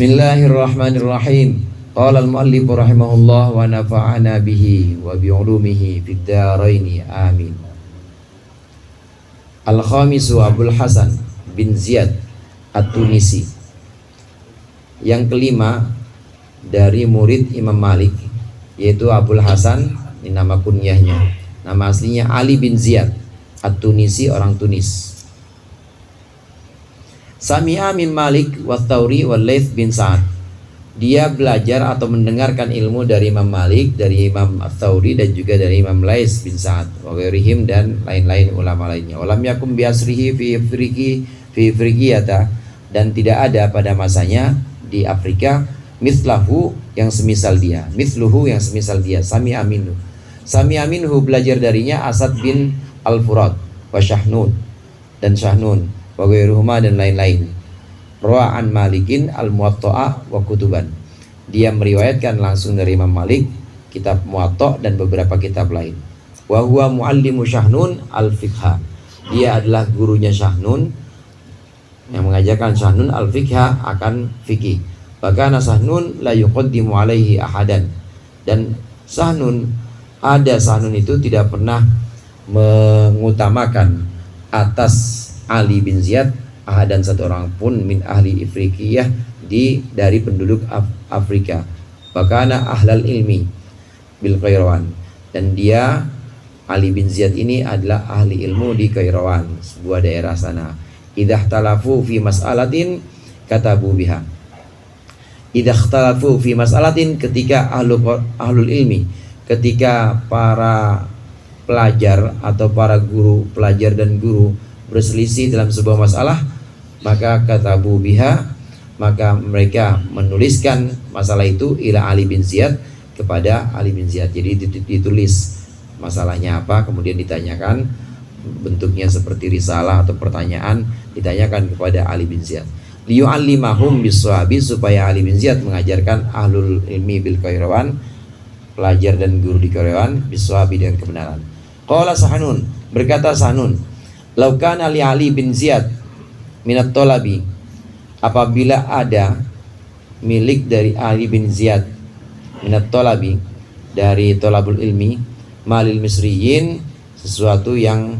Bismillahirrahmanirrahim. Qala al-muallif rahimahullah wa nafa'ana bihi wa bi'ulumihi fid dharain amin. Al-khamisu Abul Hasan bin Ziyad At-Tunisi. Yang kelima dari murid Imam Malik, yaitu Abul Hasan, ini nama kunyahnya. Nama aslinya Ali bin Ziyad At-Tunisi, orang Tunis. Sami'a min Malik wa Thawri wa Laits bin Sa'ad. Dia belajar atau mendengarkan ilmu dari Imam Malik, dari Imam Thawri, dan juga dari Imam Laits bin Sa'ad wa ghairihim, dan lain-lain ulama lainnya. Walam yakum bi asrihi fi Afriqiyata, dan tidak ada pada masanya di Afrika mislahu yang semisal dia, misluhu yang semisal dia. Sami'a minhu belajar darinya Asad bin Al-Furat wa Syahnun, dan Syahnun wa ghairuhuma, dan lain-lain. Rawa'an Malikin al-Muwatta'ah wa kutuban. Dia meriwayatkan langsung dari Imam Malik kitab Muwatta' dan beberapa kitab lain. Wa huwa muallimu Syahnun al-Fiqha. Dia adalah gurunya Syahnun, yang mengajarkan Syahnun al-Fiqha akan fikih. Bahkan Syahnun la yuqaddimu alaihi ahadan. Dan Syahnun itu tidak pernah mengutamakan atas Ali bin Ziyad ahadan, satu orang pun min ahli Afrikiyah, dari penduduk Afrika. Bakana ahlal ilmi bil Qairawan, dan dia Ali bin Ziyad ini adalah ahli ilmu di Qairawan, sebuah daerah sana. Idah talafu fi mas'alatin katabu biha. Idah talafu fi mas'alatin, ketika ahlul ilmi, ketika para pelajar atau para guru, pelajar dan guru berselisih dalam sebuah masalah, maka katabu biha, maka mereka menuliskan masalah itu ila Ali bin Ziyad, kepada Ali bin Ziyad. Jadi ditulis masalahnya apa, kemudian ditanyakan, bentuknya seperti risalah atau pertanyaan, ditanyakan kepada Ali bin Ziyad. Liyu'allimahum biswabi, supaya Ali bin Ziyad mengajarkan ahlul ilmi bil Qairawan, pelajar dan guru di Qairawan, biswabi, dengan kebenaran. Qala Sahnun, berkata Sahnun, laukana li Ali bin Ziyad minat tolabi, apabila ada milik dari Ali bin Ziyad minat tolabi, dari tolabul ilmi, malil misriyin, sesuatu yang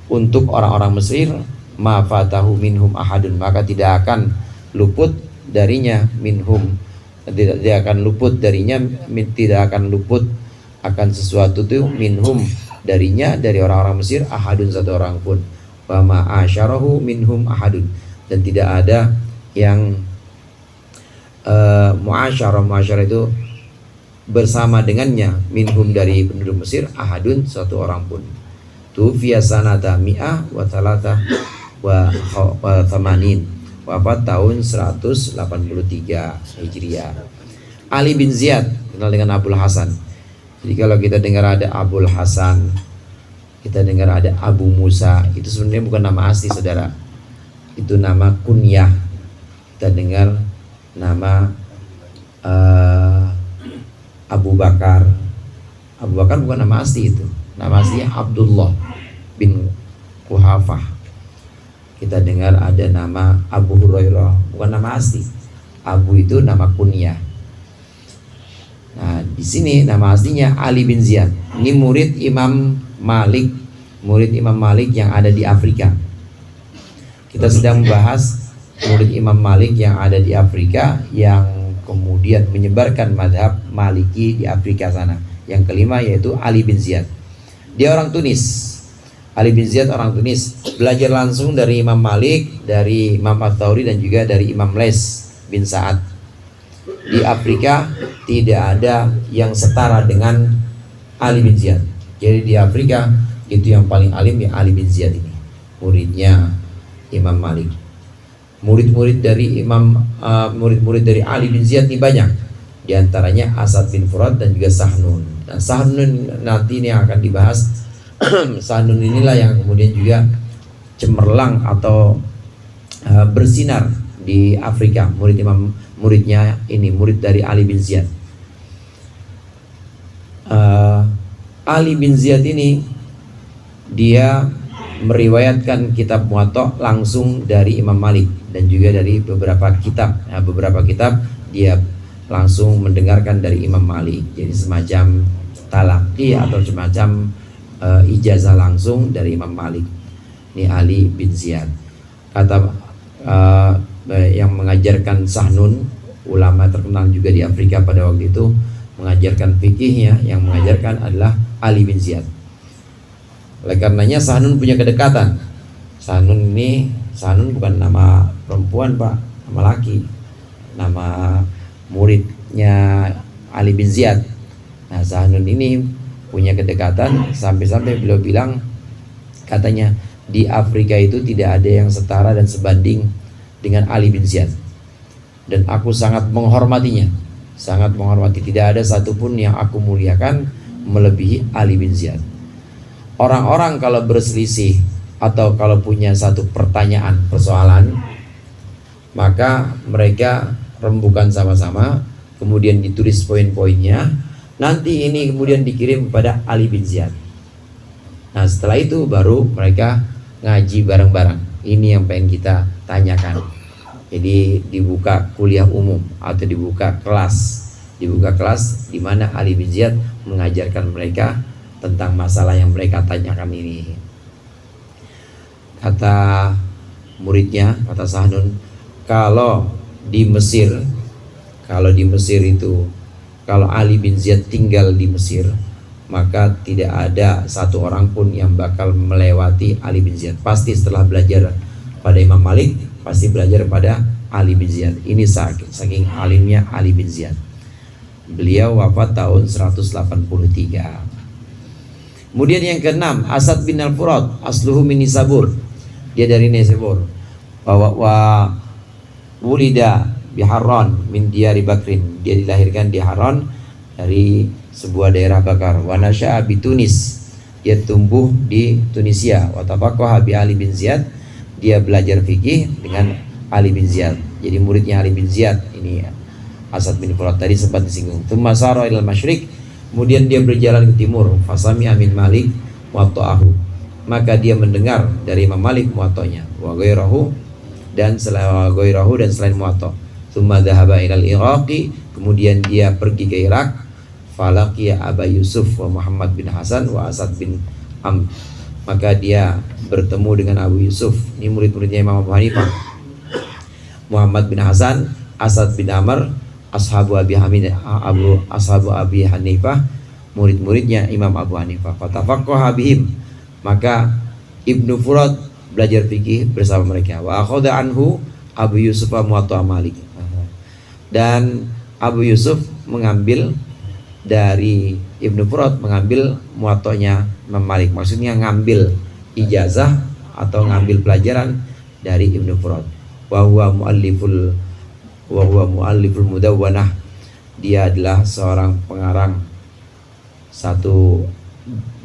untuk orang-orang Mesir, ma fatahu minhum ahadun, maka tidak akan luput darinya minhum, tidak akan luput darinya, tidak akan luput akan sesuatu itu minhum, darinya, dari orang-orang Mesir, ahadun, satu orang pun. Wa ma'asyarahu minhum ahadun, dan tidak ada yang muasyarah itu bersama dengannya, minhum, dari penduduk Mesir, ahadun, satu orang pun. Tufiya sanata mi'ah wa talatah wa thamanin, wafat tahun 183 Hijriah. Ali bin Ziyad kenal dengan Abul Hasan. Jadi kalau kita dengar ada Abul Hasan, kita dengar ada Abu Musa, itu sebenarnya bukan nama asli, saudara. Itu nama kunyah. Kita dengar nama Abu Bakar. Abu Bakar bukan nama asli itu. Nama aslinya Abdullah bin Quhafah. Kita dengar ada nama Abu Hurairah, bukan nama asli. Abu itu nama kunyah. Nah, di sini nama aslinya Ali bin Ziyad. Ini murid Imam Malik yang ada di Afrika. Kita sedang membahas murid Imam Malik yang ada di Afrika, yang kemudian menyebarkan madhab Maliki di Afrika sana. Yang kelima yaitu Ali bin Ziyad. Dia orang Tunis. Ali bin Ziyad orang Tunis, belajar langsung dari Imam Malik, dari Imam At-Thawri, dan juga dari Imam Laits bin Sa'ad. Di Afrika tidak ada yang setara dengan Ali bin Ziyad. Jadi di Afrika itu yang paling alim ya Ali bin Ziyad ini, muridnya Imam Malik. Murid-murid dari murid-murid dari Ali bin Ziyad ini banyak. Di antaranya Asad bin Furat dan juga Sahnun. Nah, Sahnun nanti ini akan dibahas. Sahnun inilah yang kemudian juga cemerlang atau bersinar di Afrika, muridnya ini, murid dari Ali bin Ziyad. Ali bin Ziyad ini dia meriwayatkan kitab Muwatta langsung dari Imam Malik dan juga dari beberapa kitab. Nah, beberapa kitab dia langsung mendengarkan dari Imam Malik. Jadi semacam talaqi atau semacam ijazah langsung dari Imam Malik. Ini Ali bin Ziyad. Kata yang mengajarkan Sahnun, ulama terkenal juga di Afrika pada waktu itu, mengajarkan fikihnya, yang mengajarkan adalah Ali bin Ziyad. Oleh karenanya Sahnun punya kedekatan. Sahnun bukan nama perempuan Pak, nama laki, nama muridnya Ali bin Ziyad. Nah, Sahnun ini punya kedekatan sampai-sampai beliau bilang, katanya di Afrika itu tidak ada yang setara dan sebanding dengan Ali bin Ziyad, dan aku sangat menghormatinya, sangat menghormati. Tidak ada satupun yang aku muliakan melebihi Ali bin Ziyad. Orang-orang kalau berselisih atau kalau punya satu pertanyaan, persoalan, maka mereka rembukan sama-sama, kemudian ditulis poin-poinnya. Nanti ini kemudian dikirim kepada Ali bin Ziyad. Nah, setelah itu baru mereka ngaji bareng-bareng. Ini yang pengen kita tanyakan. Jadi dibuka kuliah umum atau dibuka kelas di mana Ali bin Ziyad mengajarkan mereka tentang masalah yang mereka tanyakan ini. Kata muridnya, kata Sahnun, kalau di Mesir itu, kalau Ali bin Ziyad tinggal di Mesir, maka tidak ada satu orang pun yang bakal melewati Ali bin Ziyad. Pasti setelah belajar pada Imam Malik, pasti belajar pada Ali bin Ziyad. Ini saking alimnya Ali bin Ziyad. Beliau wafat tahun 183. Kemudian yang keenam, Asad bin Al-Furat, asluhu min Nisabur. Dia dari Nisabur. Wa wulida biharran min diyari Bakrin. Dia dilahirkan di Haran dari sebuah daerah Bakar. Wa nasya'a bi Tunis. Dia tumbuh di Tunisia. Wa tafaqaha bi Ali bin Ziyad. Dia belajar fikih dengan Ali bin Ziyad. Jadi muridnya Ali bin Ziyad ini Asad bin Furat tadi sempat disinggung. Tsumma sara ilal masyriq. Kemudian dia berjalan ke timur. Fasami Amin Malik Muwatta'ahu. Maka dia mendengar dari Imam Malik Muwatta'nya. Wa ghairahu dan selain Muwatta'. Tsumma dhahaba ilal Iraqi. Kemudian dia pergi ke Irak. Falaqiya Aba Yusuf wa Muhammad bin Hasan wa Asad bin Amr. Maka dia bertemu dengan Abu Yusuf. Ini murid-muridnya Imam Abu Hanifah. Muhammad bin Hasan, Asad bin Amr, ashabu Abi Hanifah, murid-muridnya Imam Abu Hanifah. Fatafaqaha bihim. Maka Ibnu Furat belajar fikih bersama mereka. Wa akhadha anhu Abu Yusuf Muwatta' Malik. Dan Abu Yusuf mengambil dari Ibnu Furat, mengambil Muwatta'nya Imam Malik. Maksudnya ngambil ijazah atau ngambil pelajaran dari Ibnu Furat. Wa huwa mualliful mudawwanah. Dia adalah seorang pengarang satu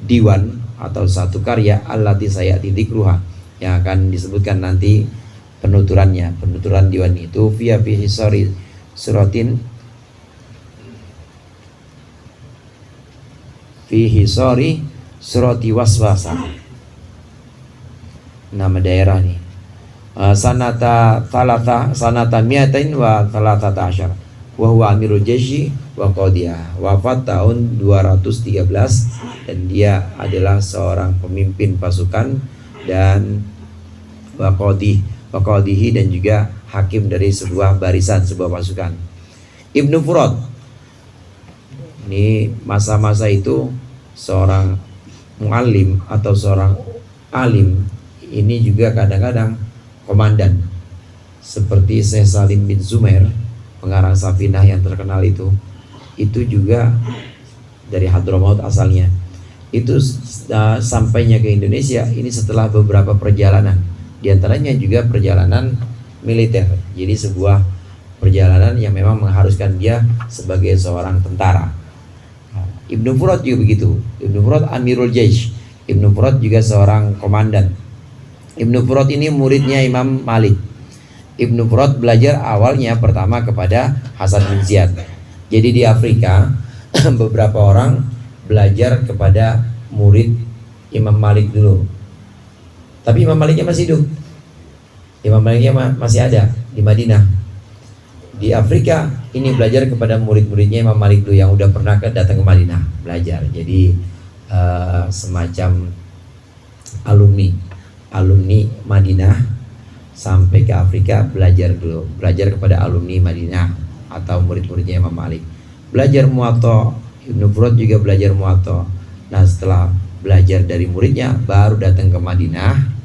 diwan atau satu karya allati sayati dzikruha, yang akan disebutkan nanti penuturan diwan itu fi hisari suratin fi hisari surati waswasa, nama daerah nih. Sanata miatain wa talatata asyar wa huwa amirul jaishi wa qadiyah. Wafat tahun 213 dan dia adalah seorang pemimpin pasukan dan wa qadihi dan juga hakim dari sebuah barisan, sebuah pasukan. Ibnu Furat ini masa-masa itu seorang muallim atau seorang alim, ini juga kadang-kadang komandan, seperti Syekh Salim bin Zumair, pengarang Safinah yang terkenal itu juga dari Hadramaut asalnya. Itu sampainya ke Indonesia ini setelah beberapa perjalanan, diantaranya juga perjalanan militer. Jadi sebuah perjalanan yang memang mengharuskan dia sebagai seorang tentara. Ibnu Furat juga begitu. Ibnu Furat Amirul Jaish. Ibnu Furat juga seorang komandan. Ibnu Furat ini muridnya Imam Malik. Ibnu Furat belajar awalnya pertama kepada Hasan bin Ziyad. Jadi di Afrika beberapa orang belajar kepada murid Imam Malik dulu. Tapi Imam Maliknya masih hidup. Imam Maliknya masih ada di Madinah. Di Afrika ini belajar kepada murid-muridnya Imam Malik dulu yang udah pernah datang ke Madinah belajar. Jadi semacam alumni Madinah sampai ke Afrika belajar dulu, belajar kepada alumni Madinah atau murid-muridnya Imam Malik. Belajar Muwatta, Ibnu Furad juga belajar Muwatta. Nah, setelah belajar dari muridnya baru datang ke Madinah.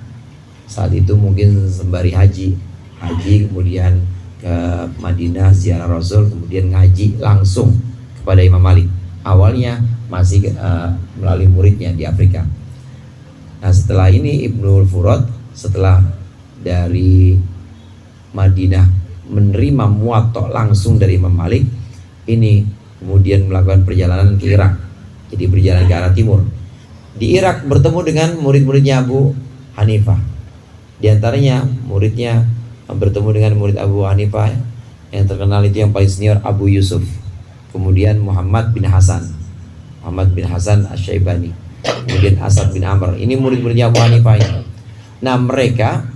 Saat itu mungkin sembari haji kemudian ke Madinah ziarah Rasul, kemudian ngaji langsung kepada Imam Malik. Awalnya masih melalui muridnya di Afrika. Nah, setelah ini Ibnu Furad setelah dari Madinah menerima Muwatta langsung dari Imam Malik, ini kemudian melakukan perjalanan ke Irak. Jadi berjalan ke arah timur. Di Irak bertemu dengan murid-muridnya Abu Hanifah. Di antaranya muridnya bertemu dengan murid Abu Hanifah yang terkenal itu yang paling senior, Abu Yusuf. Kemudian Muhammad bin Hasan Asy-Syaibani. Kemudian Asad bin Amr. Ini murid-muridnya Abu Hanifah ini. Nah, mereka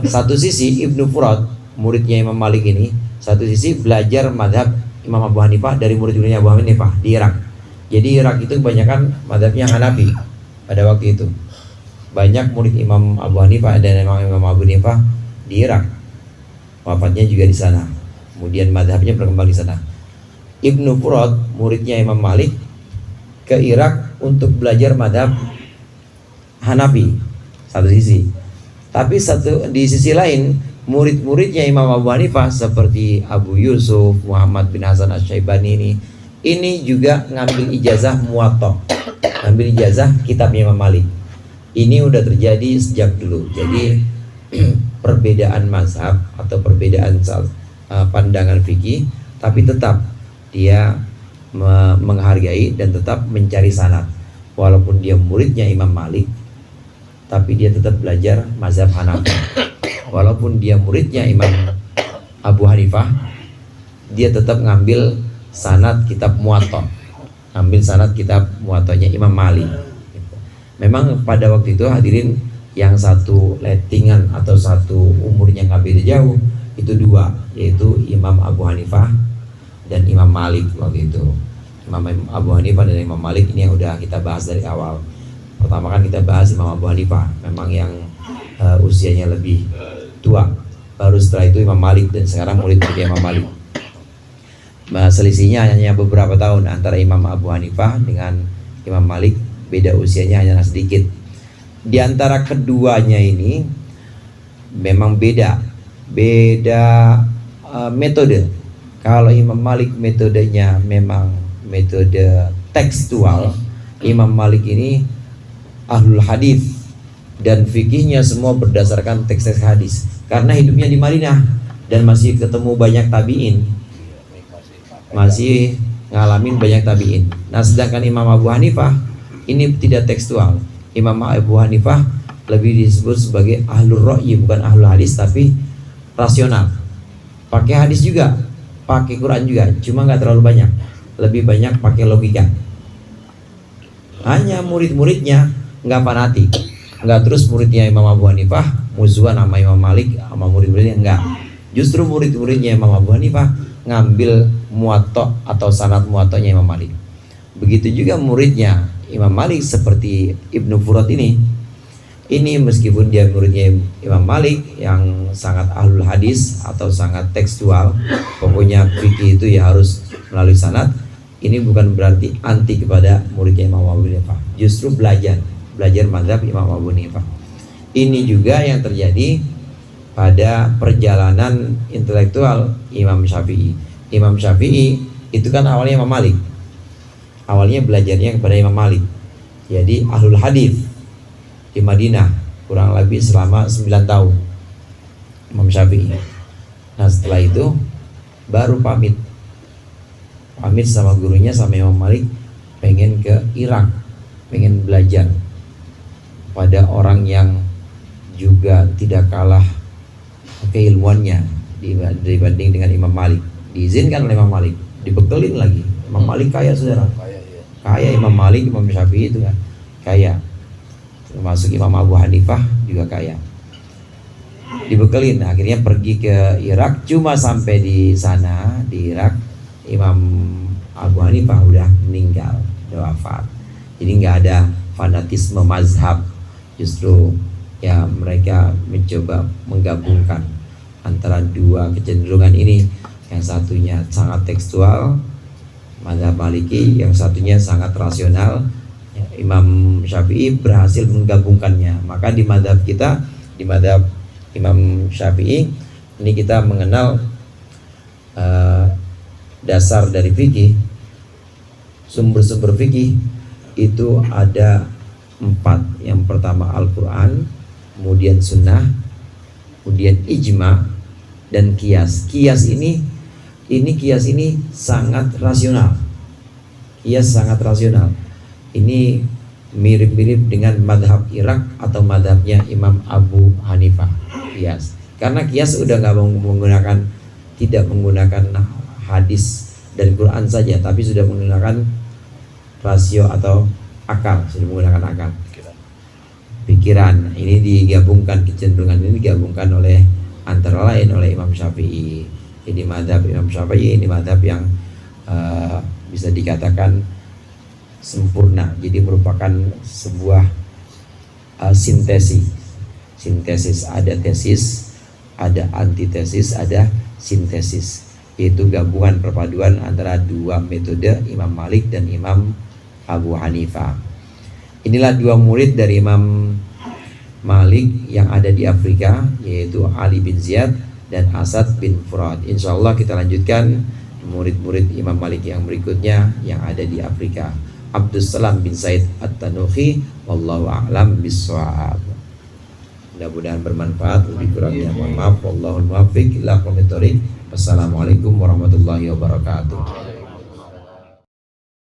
satu sisi Ibnu Furad, muridnya Imam Malik ini, satu sisi belajar madhab Imam Abu Hanifah dari murid-muridnya Abu Hanifah di Irak. Jadi Irak itu kebanyakan madhabnya Hanafi pada waktu itu. Banyak murid Imam Abu Hanifah dan Imam Abu Hanifah di Irak. Wafatnya juga di sana. Kemudian madhabnya berkembang di sana. Ibnu Furad, muridnya Imam Malik, ke Irak untuk belajar madhab Hanafi satu sisi. Tapi di sisi lain, murid-muridnya Imam Abu Hanifah seperti Abu Yusuf, Muhammad bin Hasan Asy-Syaibani ini juga ngambil ijazah Muwatta, ngambil ijazah kitabnya Imam Malik. Ini udah terjadi sejak dulu. Jadi perbedaan mazhab atau perbedaan pandangan fikih, tapi tetap dia menghargai dan tetap mencari sanad. Walaupun dia muridnya Imam Malik, tapi dia tetap belajar mazhab Hanafi. Walaupun dia muridnya Imam Abu Hanifah, dia tetap ngambil sanad kitab Muwatta, ngambil sanad kitab Muwattanya Imam Malik. Memang pada waktu itu hadirin, yang satu lettingan atau satu umurnya nggak beda jauh, itu dua, yaitu Imam Abu Hanifah dan Imam Malik waktu itu. Imam Abu Hanifah dan Imam Malik ini yang udah kita bahas dari awal. Pertama kan kita bahas Imam Abu Hanifah, memang yang usianya lebih tua. Baru setelah itu Imam Malik, dan sekarang murid-murid Imam Malik. Selisihnya hanya beberapa tahun antara Imam Abu Hanifah dengan Imam Malik, beda usianya hanya sedikit. Di antara keduanya ini memang beda metode. Kalau Imam Malik metodenya memang metode tekstual, Imam Malik ini ahlul hadis dan fikihnya semua berdasarkan teks-teks hadis. Karena hidupnya di Madinah dan masih ketemu banyak tabi'in, masih ngalamin banyak tabi'in. Nah, sedangkan Imam Abu Hanifah ini tidak tekstual. Imam Abu Hanifah lebih disebut sebagai ahlul ra'yi, bukan ahlul hadis, tapi rasional. Pakai hadis juga, pakai Quran juga, cuma nggak terlalu banyak. Lebih banyak pakai logika. Hanya murid-muridnya nggak fanatik, nggak terus muridnya Imam Abu Hanifah musuhan sama Imam Malik, sama murid-muridnya enggak. Justru murid-muridnya Imam Abu Hanifah ngambil Muwatta atau sanad Muwattanya Imam Malik. Begitu juga muridnya Imam Malik seperti Ibnu Furad ini meskipun dia muridnya Imam Malik yang sangat ahlul hadis atau sangat tekstual, pokoknya fikih itu ya harus melalui sanad, ini bukan berarti anti kepada muridnya Imam Abu Hanifah. Justru belajar mazhab Imam Abu Hanifah. Ini juga yang terjadi pada perjalanan intelektual Imam Syafi'i. Imam Syafi'i itu kan awalnya Imam Malik, awalnya belajarnya kepada Imam Malik. Jadi ahlul hadis di Madinah kurang lebih selama 9 tahun Imam Syafi'i. Nah, setelah itu baru pamit sama gurunya, sama Imam Malik, pengen ke Irak, pengen belajar pada orang yang juga tidak kalah keilmuannya dibanding dengan Imam Malik. Diizinkan oleh Imam Malik, dibekelin lagi. Imam Malik kaya, saudara, kaya Imam Malik, Imam Syafi'i itu kan kaya. termasuk Imam Abu Hanifah juga kaya. Dibekelin, akhirnya pergi ke Irak. Cuma sampai di sana di Irak, Imam Abu Hanifah udah meninggal, udah wafat. Jadi nggak ada fanatisme mazhab, justru ya mereka mencoba menggabungkan antara dua kecenderungan ini. Yang satunya sangat tekstual, mazhab Maliki, yang satunya sangat rasional. Imam Syafi'i berhasil menggabungkannya. Maka di mazhab kita, di mazhab Imam Syafi'i ini kita mengenal dasar dari fikih, sumber-sumber fikih itu ada 4. Yang pertama Al-Quran, kemudian Sunnah, kemudian Ijma, dan Qiyas. Qiyas ini sangat rasional. Qiyas sangat rasional. Ini mirip-mirip dengan madhab Irak atau madhabnya Imam Abu Hanifah. Qiyas, karena Qiyas udah nggak tidak menggunakan hadis dan Quran saja, tapi sudah menggunakan rasio atau akal, sudah menggunakan akal, pikiran. Ini digabungkan, kecenderungan ini digabungkan oleh antara lain oleh Imam Syafi'i. Jadi madhab Imam Syafi'i ini madhab yang bisa dikatakan sempurna. Jadi merupakan sebuah sintesis, ada tesis, ada antitesis, ada sintesis. Yaitu gabungan perpaduan antara dua metode Imam Malik dan Imam Abu Hanifah. Inilah 2 murid dari Imam Malik yang ada di Afrika, yaitu Ali bin Ziyad dan Asad bin Furat. Insya Allah kita lanjutkan murid-murid Imam Malik yang berikutnya yang ada di Afrika. Abdus Salam bin Said At-Tanuhi, wallahu a'lam bissawab. Mudah-mudahan bermanfaat. Lebih kurangnya mohon maaf. Wallahul muwaffiq ila aqwamit thoriq. Wassalamualaikum warahmatullahi wabarakatuh.